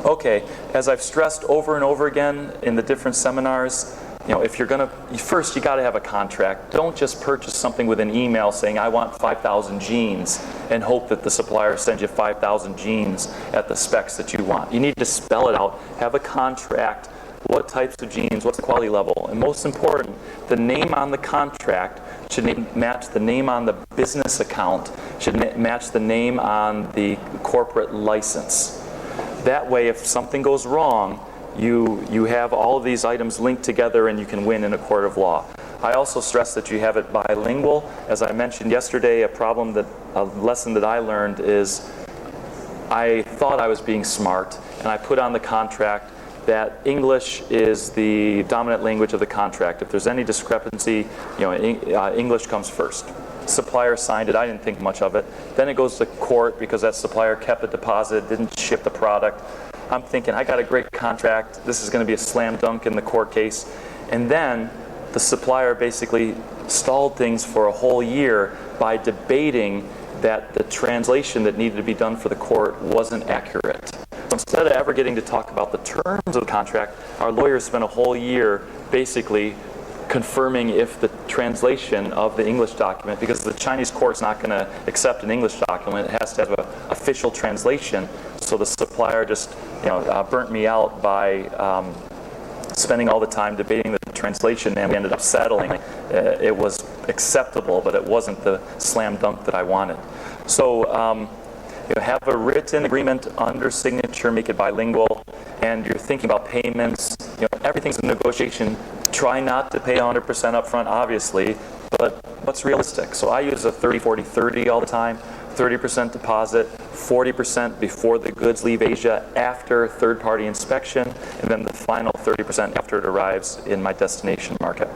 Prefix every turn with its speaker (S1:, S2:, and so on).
S1: Okay, as I've stressed over and over again in the different seminars, if you're going to, first you got to have a contract. Don't just purchase something with an email saying, I want 5,000 genes, and hope that the supplier sends you 5,000 genes at the specs that you want. You need to spell it out, have a contract, what types of genes, what's the quality level, and most important, the name on the contract should match the name on the business account, should match the name on the corporate license. That way, if something goes wrong, you have all of these items linked together and you can win in a court of law. I also stress that you have it bilingual. As I mentioned yesterday, a lesson that I learned is I thought I was being smart, and I put on the contract that English is the dominant language of the contract. If there's any discrepancy, English comes first. Supplier signed it. I didn't think much of it. Then it goes to court because that supplier kept a deposit, didn't ship the product. I'm thinking, I got a great contract. This is going to be a slam dunk in the court case. And then the supplier basically stalled things for a whole year by debating that the translation that needed to be done for the court wasn't accurate. So instead of ever getting to talk about the terms of the contract, our lawyers spent a whole year basically confirming if the translation of the English document, because the Chinese court's not going to accept an English document, it has to have an official translation. So the supplier just burnt me out by spending all the time debating the translation, and we ended up settling. It was acceptable, but it wasn't the slam dunk that I wanted. So have a written agreement under signature, make it bilingual, and you're thinking about payments. Everything's a negotiation. Try not to pay 100% up front, obviously, but what's realistic? So I use a 30-40-30 all the time. 30% deposit, 40% before the goods leave Asia after third-party inspection, and then the final 30% after it arrives in my destination market.